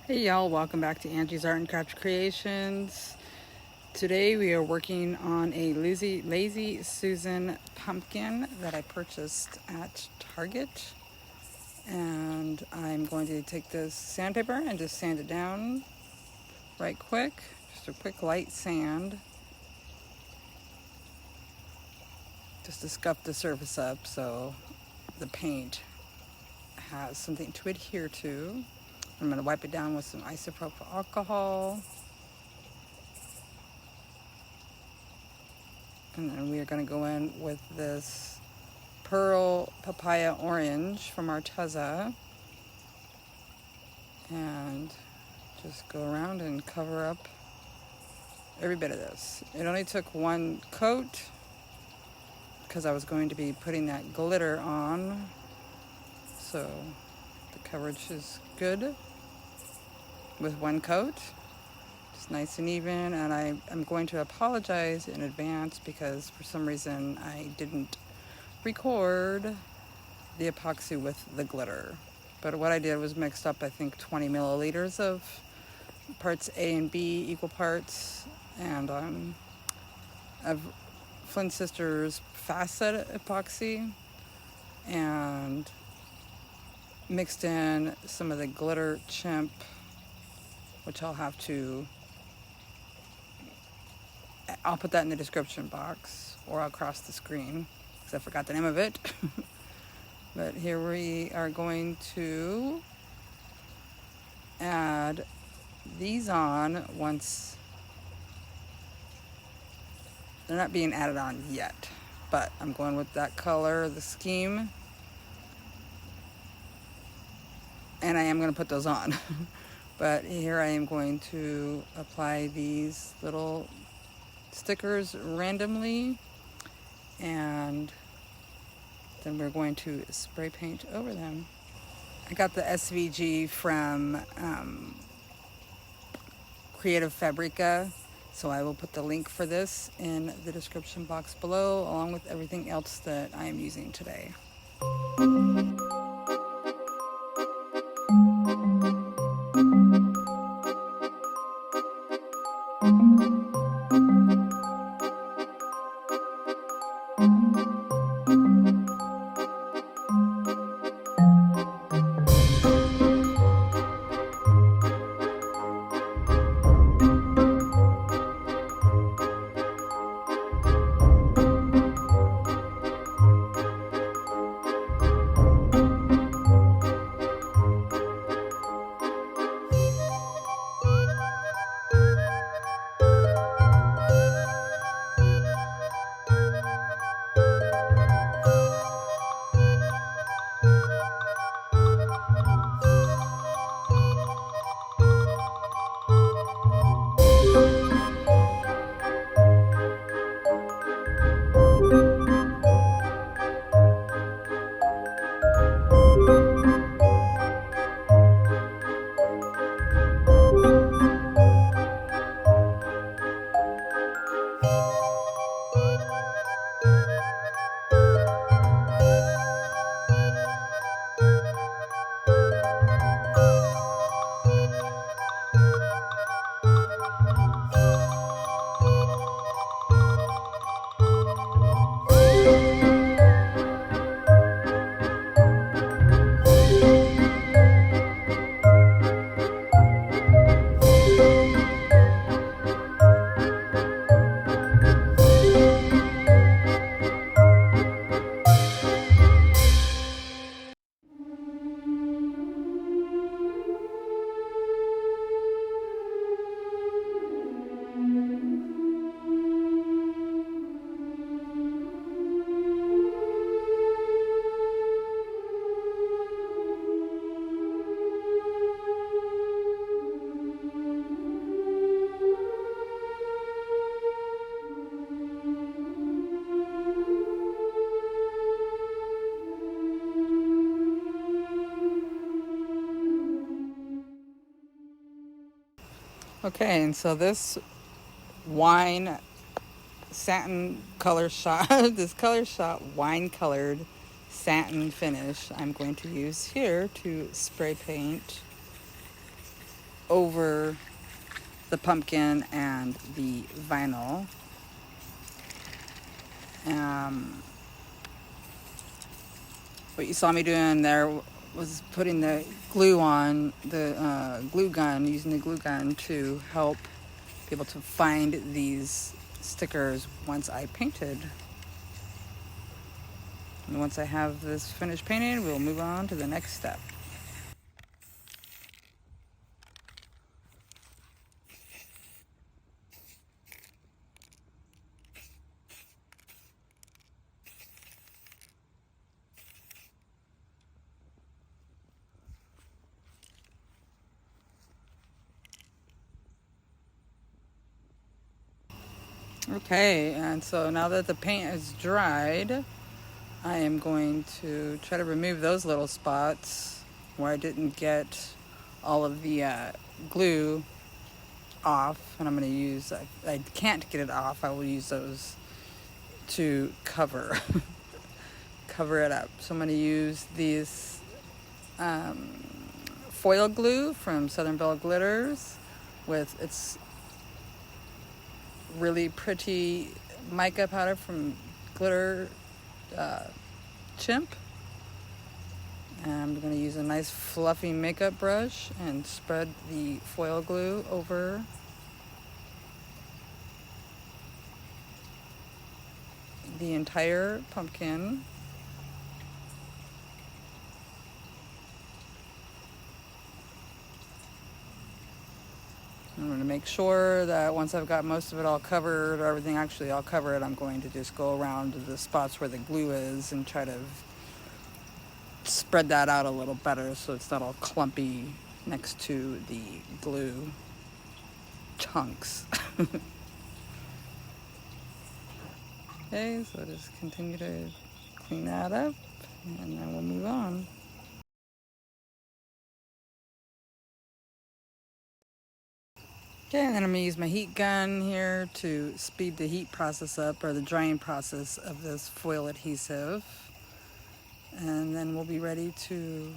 Hey y'all, welcome back to Angie's Art and Craft Creations. Today we are working on a Lazy Susan pumpkin that I purchased at Target. And I'm going to take this sandpaper and just sand it down right quick. Just a quick light sand. Just to scuff the surface up so the paint has something to adhere to. I'm going to wipe it down with some isopropyl alcohol. And then we are going to go in with this Pearl Papaya Orange from Arteza. And just go around and cover up every bit of this. It only took one coat because I was going to be putting that glitter on. So the coverage is good with one coat. Just nice and even. And I'm going to apologize in advance because for some reason I didn't record the epoxy with the glitter. But what I did was mixed up, I think, 20 milliliters of parts A and B, equal parts, and of Flynn Sisters Facet epoxy, and mixed in some of the Glitter Chimp, which I'll put that in the description box or across the screen because I forgot the name of it. But here we are going to add these on once they're not being added on yet, but I'm going with that color, the scheme, and I am going to put those on. But here I am going to apply these little stickers randomly, and then we're going to spray paint over them. I got the SVG from Creative Fabrica, so I will put the link for this in the description box below, along with everything else that I am using today. Okay, and so this wine satin color shot, this color shot wine colored satin finish I'm going to use here to spray paint over the pumpkin and the vinyl. What you saw me doing there was putting the glue on, the glue gun, using the glue gun to help be able to find these stickers once I painted. And once I have this finished painted, we'll move on to the next step. Okay, and so now that the paint is dried, I am going to try to remove those little spots where I didn't get all of the glue off, and I'm going to use, I can't get it off, I will use those to cover it up. So I'm going to use these foil glue from Southern Belle Glitters with its really pretty mica powder from Glitter Chimp. And I'm going to use a nice fluffy makeup brush and spread the foil glue over the entire pumpkin. I'm going to make sure that once I've got most of it all covered, or everything actually all covered, I'm going to just go around to the spots where the glue is and try to spread that out a little better so it's not all clumpy next to the glue chunks. Okay, so just continue to clean that up and then we'll move on. Okay, and then I'm going to use my heat gun here to speed the heat process up, or the drying process of this foil adhesive. And then we'll be ready to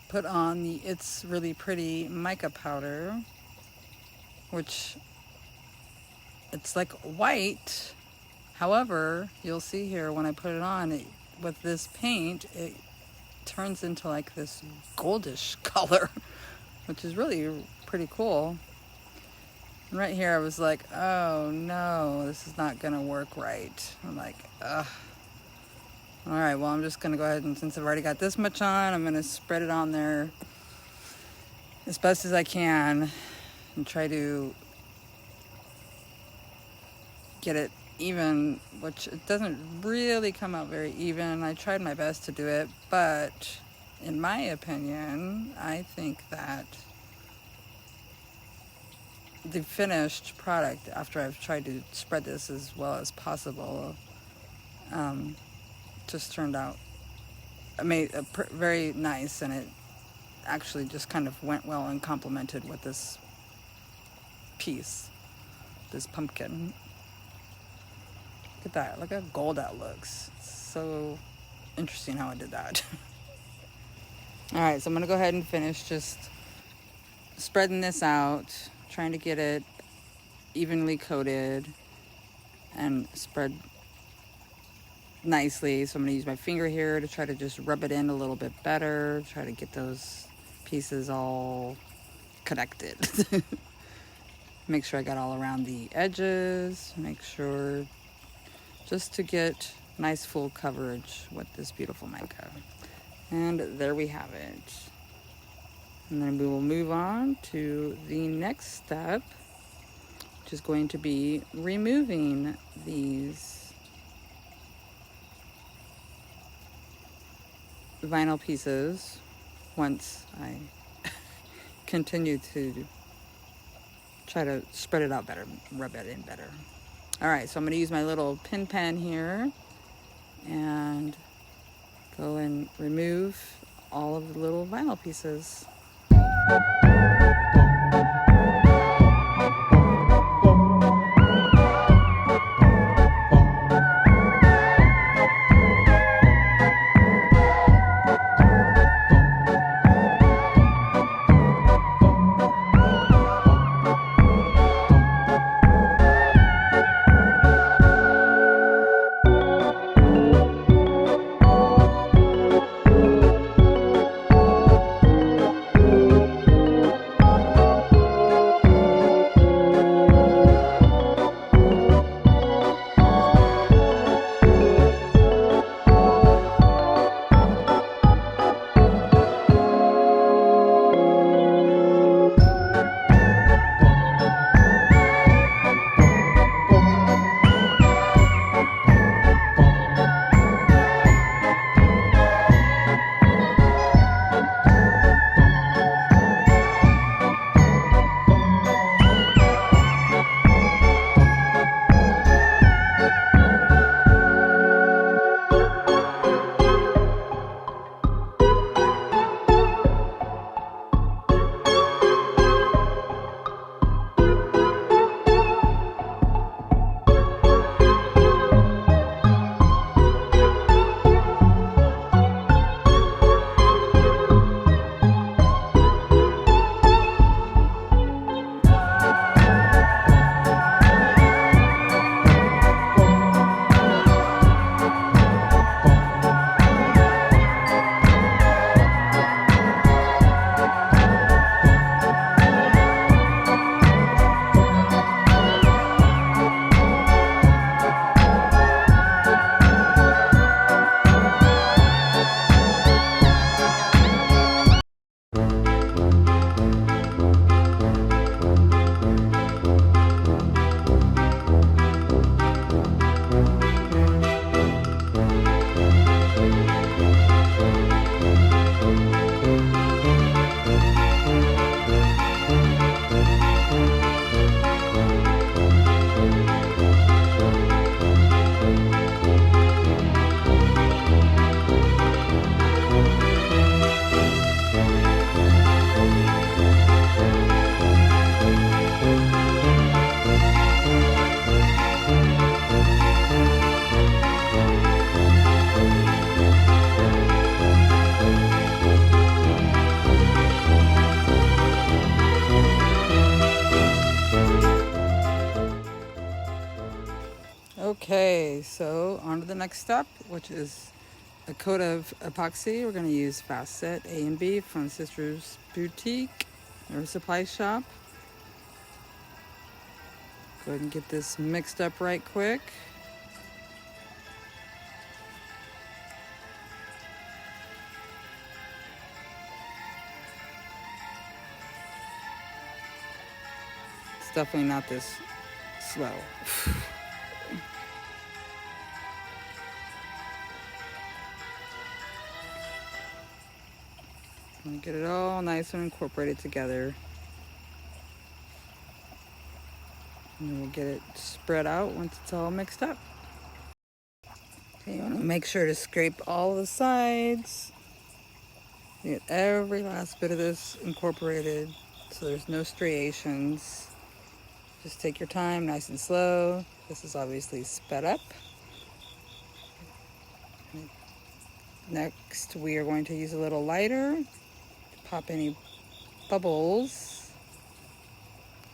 put on the It's Really Pretty mica powder, which it's like white. However, you'll see here when I put it on, with this paint, it turns into like this goldish color, which is really pretty cool. And right here I was like, oh no, this is not gonna work right. I'm like, ugh. Alright, well, I'm just gonna go ahead and, since I've already got this much on, I'm gonna spread it on there as best as I can and try to get it even, which it doesn't really come out very even. I tried my best to do it, but in my opinion, I think that the finished product, after I've tried to spread this as well as possible, just turned out very nice, and it actually just kind of went well and complemented with this piece, this pumpkin. Look at that, look how gold that looks. It's so interesting how I did that. Alright, so I'm going to go ahead and finish just spreading this out, trying to get it evenly coated and spread nicely. So I'm going to use my finger here to try to just rub it in a little bit better, try to get those pieces all connected. Make sure I got all around the edges, make sure just to get nice full coverage with this beautiful mica. And there we have it. And then we will move on to the next step, which is going to be removing these vinyl pieces once I continue to try to spread it out better, rub it in better. All right, so I'm going to use my little pin pen here and go and remove all of the little vinyl pieces. Okay, so on to the next step, which is a coat of epoxy. We're going to use Fast Set A and B from Sister's Boutique or Supply Shop. Go ahead and get this mixed up right quick. It's definitely not this slow. And get it all nice and incorporated together. And then we'll get it spread out once it's all mixed up. Okay, you want to make sure to scrape all the sides. Get every last bit of this incorporated so there's no striations. Just take your time, nice and slow. This is obviously sped up. Next, we are going to use a little lighter to pop any bubbles.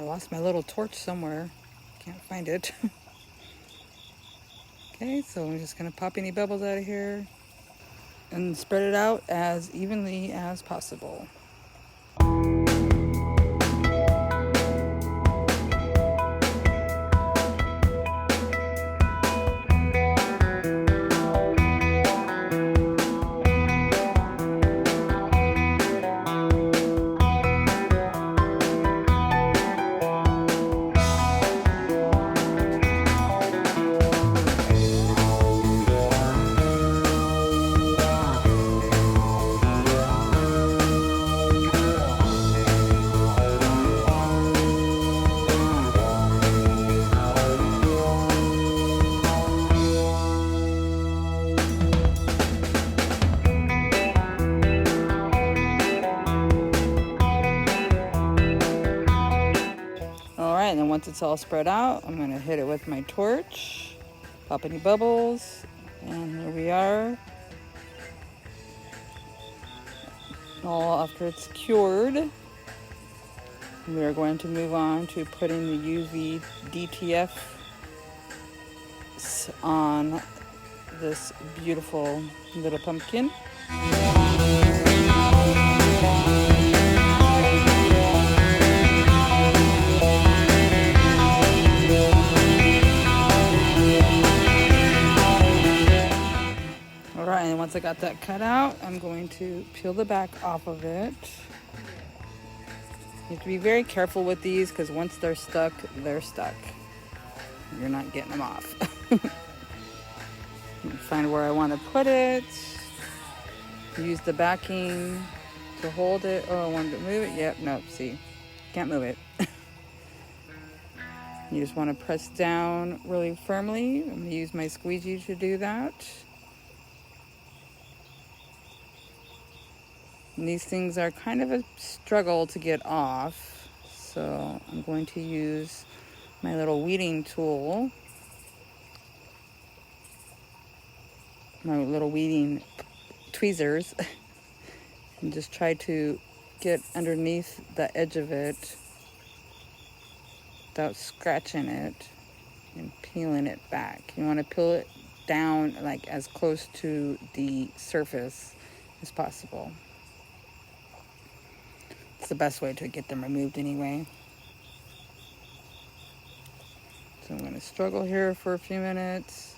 I lost my little torch somewhere. Can't find it. Okay, so I'm just going to pop any bubbles out of here and spread it out as evenly as possible. And then once it's all spread out, I'm going to hit it with my torch, pop any bubbles, and here we are. All after it's cured, we are going to move on to putting the UV DTF on this beautiful little pumpkin. Alright, and once I got that cut out, I'm going to peel the back off of it. You have to be very careful with these because once they're stuck, they're stuck. You're not getting them off. Find where I want to put it. Use the backing to hold it. Oh, I wanted to move it. Yep, nope, see. Can't move it. You just want to press down really firmly. I'm going to use my squeegee to do that. And these things are kind of a struggle to get off, so I'm going to use my little weeding tool, my little weeding tweezers, and just try to get underneath the edge of it without scratching it and peeling it back. You want to peel it down like as close to the surface as possible. It's the best way to get them removed anyway. So I'm going to struggle here for a few minutes.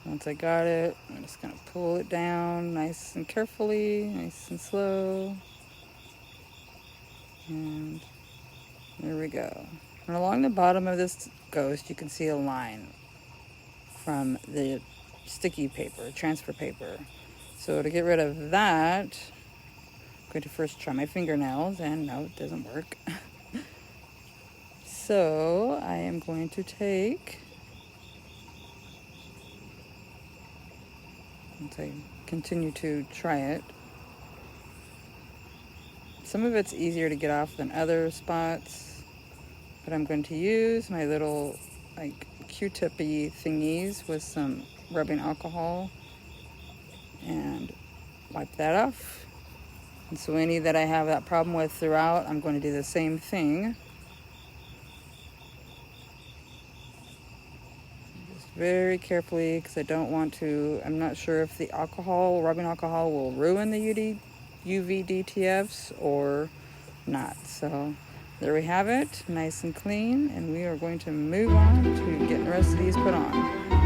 Once I got it, I'm just going to pull it down nice and carefully, nice and slow. And there we go. And along the bottom of this ghost, you can see a line from the sticky paper, transfer paper. So to get rid of that, I'm going to first try my fingernails, and no, it doesn't work. So I am going to take, once I continue to try it, some of it's easier to get off than other spots, but I'm going to use my little like Q-tip-y thingies with some rubbing alcohol and wipe that off. And so any that I have that problem with throughout, I'm going to do the same thing. very carefully because I don't want to, I'm not sure if the alcohol, rubbing alcohol, will ruin the UV DTFs or not. So there we have it, nice and clean, and we are going to move on to getting the rest of these put on.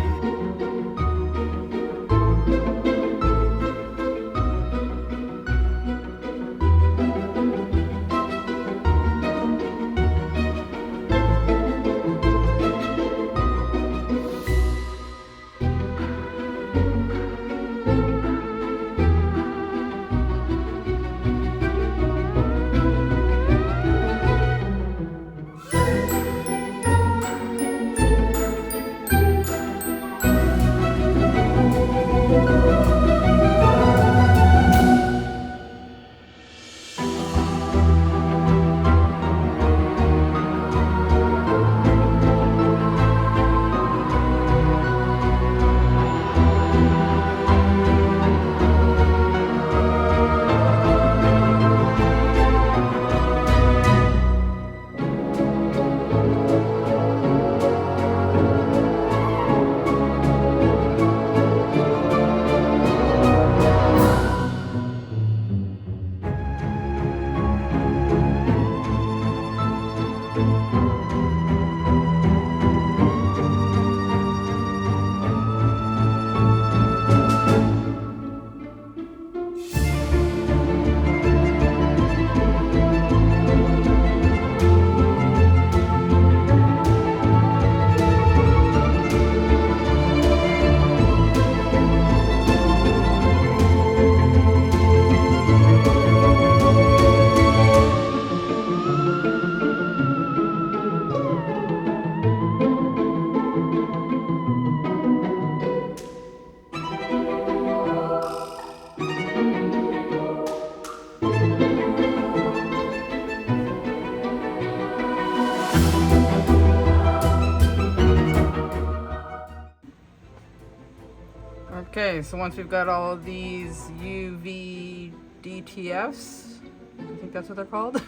Okay, so once we've got all of these UV DTFs, I think that's what they're called,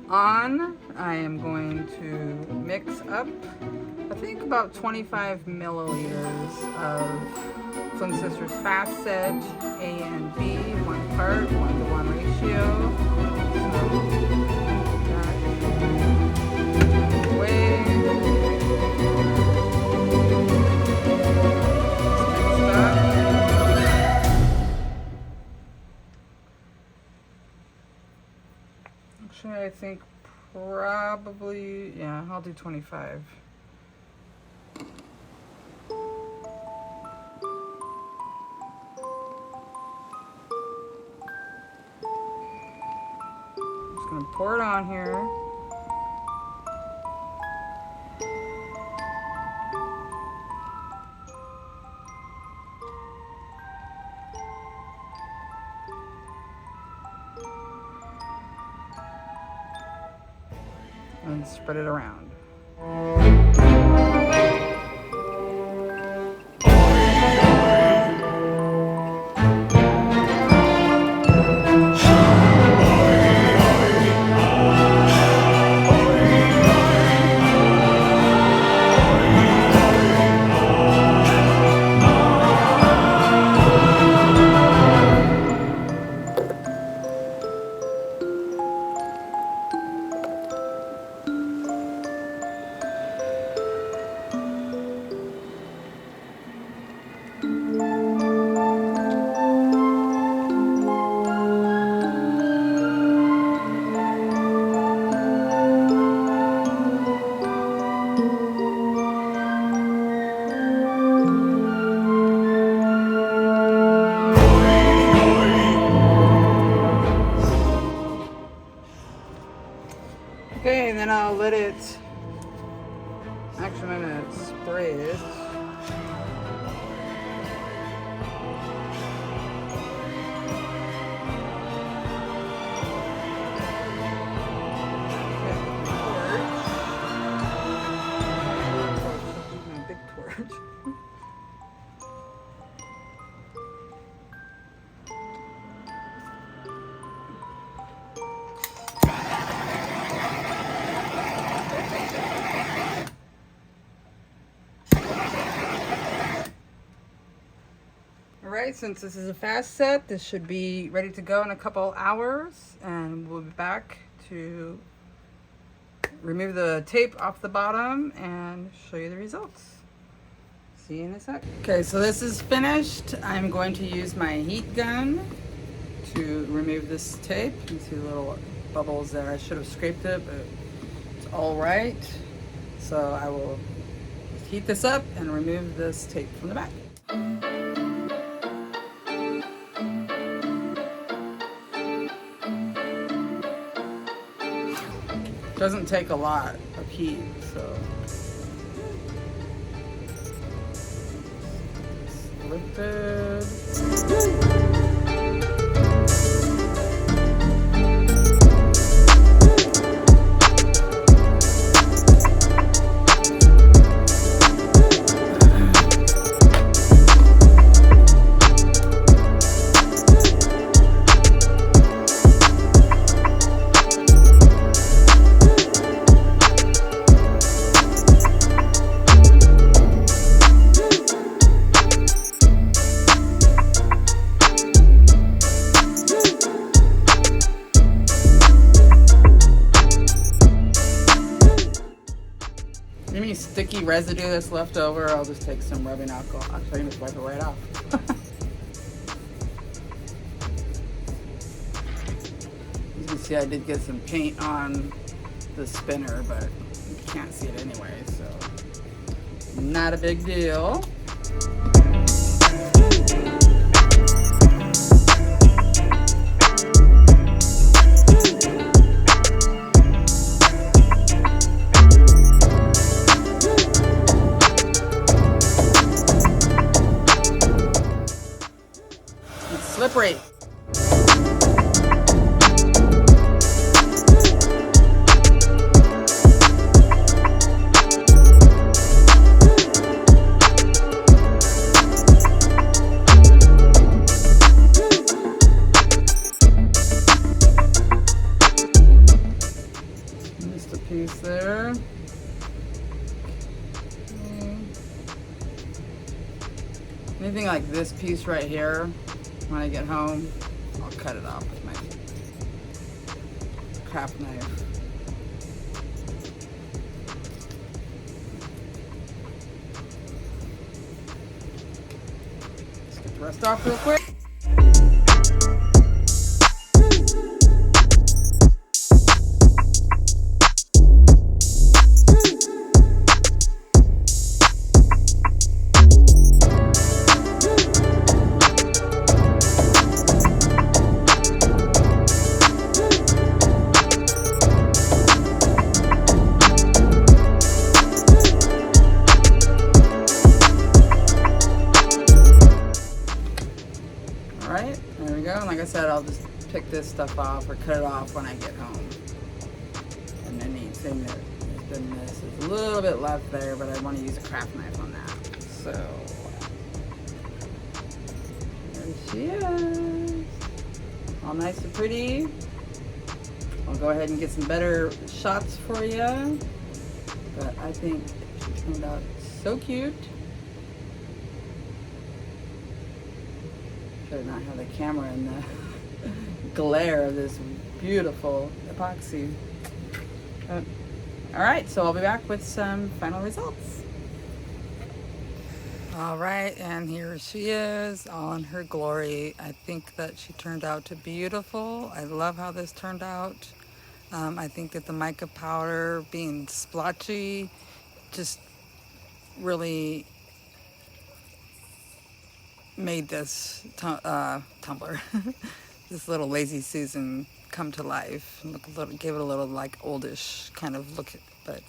on, I am going to mix up, I think about 25 milliliters of Flynn Sisters Fast Set A and B, 1 part, 1-to-1 ratio. So, way. Actually, I think probably, yeah, I'll do 25. Just gonna pour it on here. And spread it around. Okay, and then I'll let it, actually I'm gonna spray it. My big torch. Alright, since this is a fast set, this should be ready to go in a couple hours, and we'll be back to remove the tape off the bottom and show you the results. See you in a sec. Okay, so this is finished. I'm going to use my heat gun to remove this tape. You see the little bubbles there. I should have scraped it, but it's all right. So I will heat this up and remove this tape from the back. Doesn't take a lot of heat, so lifted. Any sticky residue that's left over, I'll just take some rubbing alcohol. Actually, I can just wipe it right off. You can see I did get some paint on the spinner, but you can't see it anyway, so not a big deal. Slippery. Just a piece there. Anything like this piece right here, when I get home, I'll cut it off with my craft knife. Let's get the rest off real quick. Alright, there we go. And like I said, I'll just pick this stuff off or cut it off when I get home. And anything that has been missed, there's a little bit left there, but I want to use a craft knife on that. So, there she is. All nice and pretty. I'll go ahead and get some better shots for you. But I think it turned out so cute. Should not have the camera in the glare of this beautiful epoxy. Alright, so I'll be back with some final results. Alright, and here she is, all in her glory. I think that she turned out to beautiful. I love how this turned out. I think that the mica powder being splotchy just really made this tumbler, this little Lazy Susan, come to life. Look a little, give it a little like oldish kind of look. But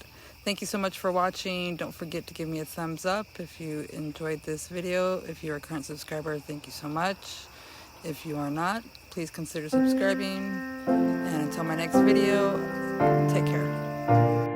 thank you so much for watching. Don't forget to give me a thumbs up if you enjoyed this video. If you're a current subscriber, thank you so much. If you are not, please consider subscribing. And until my next video, take care.